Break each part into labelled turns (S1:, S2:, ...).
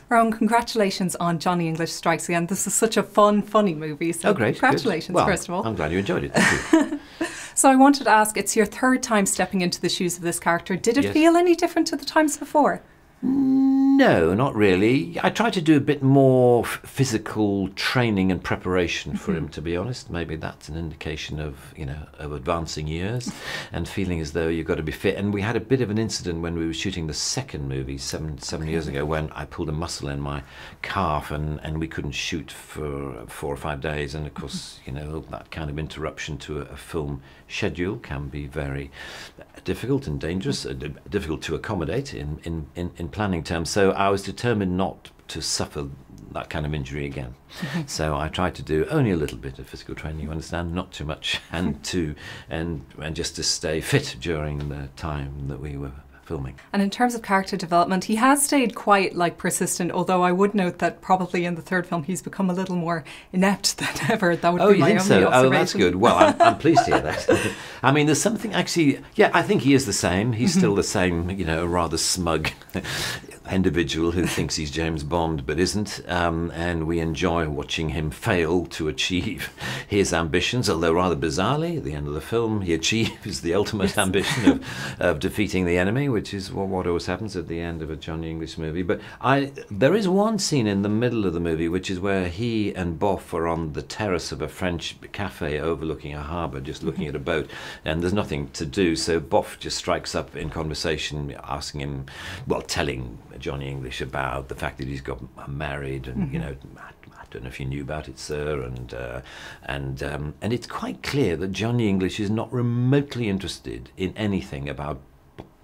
S1: Rowan, congratulations on Johnny English Strikes Again. This is such a fun, funny movie. So
S2: Oh, great.
S1: congratulations,
S2: Well,
S1: first of all.
S2: I'm glad you enjoyed it. Thank you.
S1: So I wanted to ask, it's your third time stepping into the shoes of this character. Did it
S2: Yes.
S1: feel any different to the times before?
S2: No, not really. I tried to do a bit more physical training and preparation for him, to be honest. Maybe that's an indication of, of advancing years and feeling as though you've got to be fit. And we had a bit of an incident when we were shooting the second movie seven years ago, when I pulled a muscle in my calf and we couldn't shoot for 4 or 5 days. And of course, that kind of interruption to a film schedule can be very difficult and dangerous, difficult to accommodate in planning terms. So I was determined not to suffer that kind of injury again. So I tried to do only a little bit of physical training, you understand, not too much, and just to stay fit during the time that we were filming.
S1: And in terms of character development, he has stayed quite persistent, although I would note that probably in the third film he's become a little more inept than ever. That would be my only observation.
S2: Oh, that's good. Well, I'm pleased to hear that. I mean, there's something actually, I think he is the same. He's still the same, rather smug individual who thinks he's James Bond but isn't, and we enjoy watching him fail to achieve his ambitions, although rather bizarrely at the end of the film he achieves the ultimate ambition of defeating the enemy, which is what always happens at the end of a Johnny English movie. But there is one scene in the middle of the movie which is where he and Boff are on the terrace of a French cafe overlooking a harbour, just looking at a boat, and there's nothing to do, so Boff just strikes up in conversation, asking him, telling Johnny English about the fact that he's got married, and I don't know if you knew about it, sir, and it's quite clear that Johnny English is not remotely interested in anything about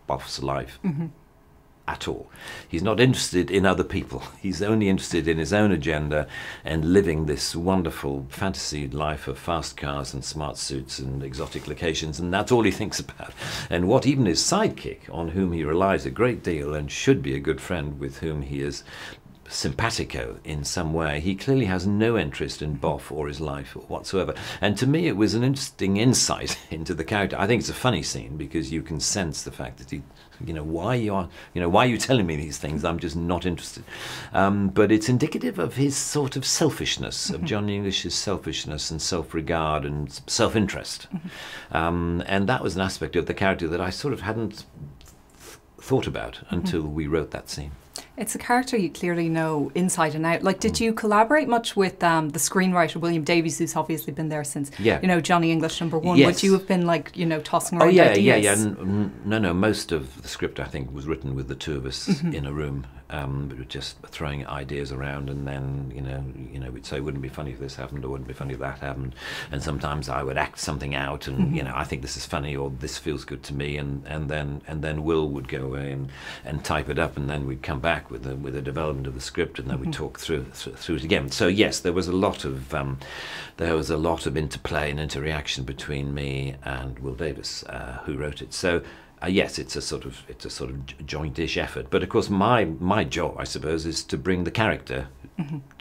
S2: Boff's life at all. He's not interested in other people. He's only interested in his own agenda and living this wonderful fantasy life of fast cars and smart suits and exotic locations, and that's all he thinks about. And what even his sidekick, on whom he relies a great deal and should be a good friend, with whom he is simpatico in some way, he clearly has no interest in Boff or his life whatsoever. And to me it was an interesting insight into the character. I think it's a funny scene because you can sense the fact that he, why are you telling me these things? I'm just not interested. But it's indicative of his sort of selfishness, of Johnny English's selfishness and self-regard and self-interest. And that was an aspect of the character that I sort of hadn't thought about until we wrote that scene.
S1: It's a character you clearly know inside and out. Did you collaborate much with the screenwriter William Davies, who's obviously been there since, Johnny English #1?
S2: Yes.
S1: Would you have been tossing around ideas?
S2: No. Most of the script, I think, was written with the two of us in a room, just throwing ideas around, and then we'd say, wouldn't it be funny if this happened, or wouldn't it be funny if that happened, and sometimes I would act something out, and I think this is funny, or this feels good to me, and then Will would go away and type it up, and then we'd come back with a development of the script, and then we'd talk through it again. So yes, there was a lot of interplay and interreaction between me and Will Davis, who wrote it. So yes, it's a sort of jointish effort. But of course, my job, I suppose, is to bring the character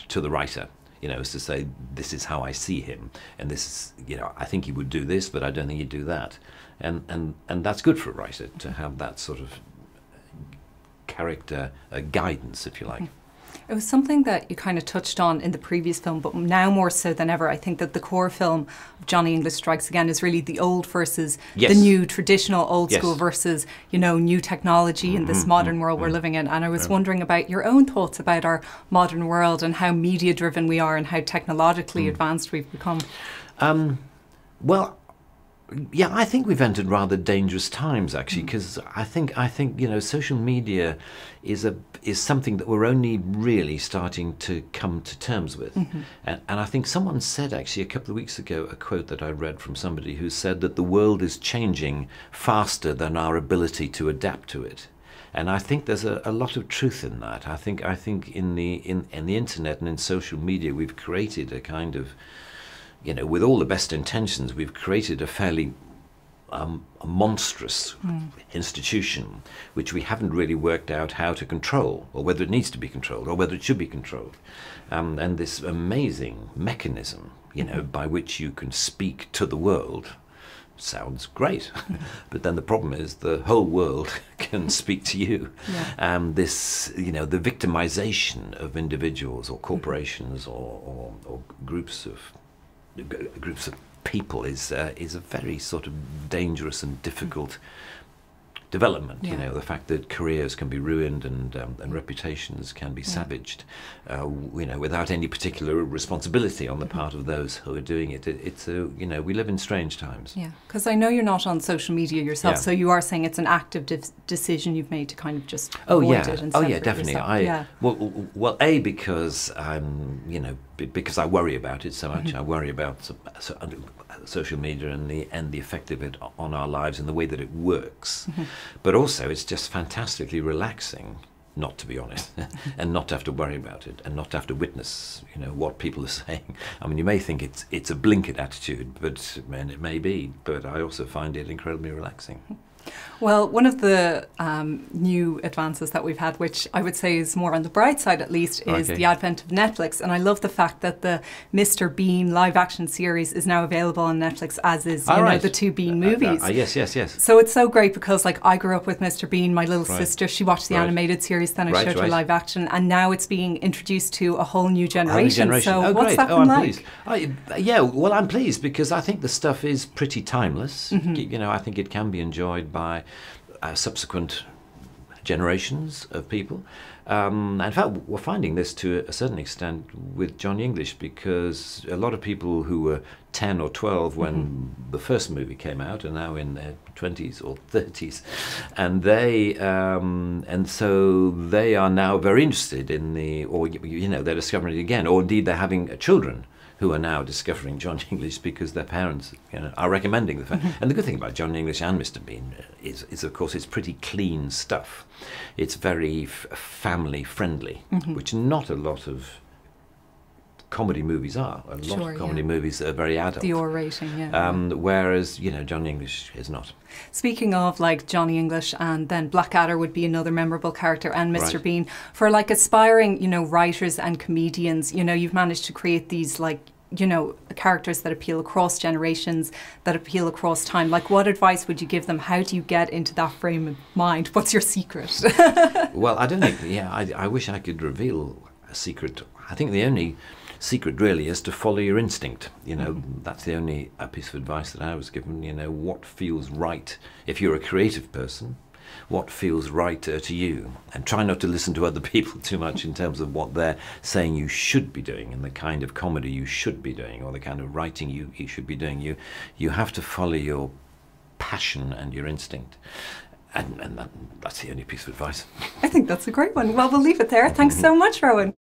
S2: to the writer. Is to say, this is how I see him, and this is, I think he would do this, but I don't think he'd do that, and that's good for a writer to have that sort of character guidance, if you like.
S1: It was something that you kind of touched on in the previous film, but now more so than ever, I think that the core film of Johnny English Strikes Again is really the old versus the new, traditional old school versus, new technology in this modern world we're living in. And I was wondering about your own thoughts about our modern world and how media driven we are and how technologically advanced we've become.
S2: I think we've entered rather dangerous times, actually, because I think social media is something that we're only really starting to come to terms with. And I think someone said, actually, a couple of weeks ago, a quote that I read from somebody who said that the world is changing faster than our ability to adapt to it. And I think there's a lot of truth in that. I think in the internet and in social media, we've created a kind of, with all the best intentions, we've created a fairly monstrous institution, which we haven't really worked out how to control, or whether it needs to be controlled, or whether it should be controlled. And this amazing mechanism, by which you can speak to the world, sounds great. But then the problem is the whole world can speak to you. This, you know, the victimization of individuals or corporations or groups of people is a very sort of dangerous and difficult development. You know, the fact that careers can be ruined and reputations can be savaged, you know, without any particular responsibility on the part of those who are doing it. It's a, you know, we live in strange times.
S1: Yeah, because I know you're not on social media yourself, so you are saying it's an active decision you've made to kind of just avoid it and separate
S2: definitely.
S1: yourself.
S2: Well, A, because I'm, you know, because I worry about it so much. I worry about social media and the effect of it on our lives and the way that it works. But also, it's just fantastically relaxing not to be honest, and not to have to worry about it, and not to have to witness, you know, what people are saying. I mean, you may think it's a blinkered attitude, and it may be, but I also find it incredibly relaxing.
S1: Well, one of the new advances that we've had, which I would say is more on the bright side at least, is the advent of Netflix. And I love the fact that the Mr. Bean live action series is now available on Netflix, as is you know, the two Bean movies.
S2: Yes.
S1: So it's so great because, like, I grew up with Mr. Bean. My little sister, she watched the animated series, then I showed her live action, and now it's being introduced to a whole new generation. So what's that been like?
S2: Yeah, well, I'm pleased because I think the stuff is pretty timeless. You know, I think it can be enjoyed by subsequent generations of people. In fact, we're finding this to a certain extent with Johnny English, because a lot of people who were 10 or 12 when the first movie came out are now in their 20s or 30s, and they and so they are now very interested in or you know, they're discovering it again, or indeed they're having children who are now discovering Johnny English because their parents, you know, are recommending the fact. And the good thing about Johnny English and Mr. Bean is of course, it's pretty clean stuff. It's very family friendly, which not a lot of comedy movies are. A lot of comedy movies are very adult.
S1: The R rating,
S2: whereas, you know, Johnny English is not.
S1: Speaking of, like, Johnny English, and then Blackadder would be another memorable character, and Mr. Bean, for, like, aspiring, you know, writers and comedians, you know, you've managed to create these, like, you know, characters that appeal across generations, that appeal across time. Like, what advice would you give them? How do you get into that frame of mind? What's your secret?
S2: Well, I don't think, I wish I could reveal a secret. I think the only secret really is to follow your instinct. You know, that's the only piece of advice that I was given. You know, what feels right if you're a creative person, what feels right to you, and try not to listen to other people too much in terms of what they're saying you should be doing and the kind of comedy you should be doing or the kind of writing you should be doing. You have to follow your passion and your instinct. And that's the only piece of advice.
S1: I think that's a great one. Well, we'll leave it there. Thanks so much, Rowan.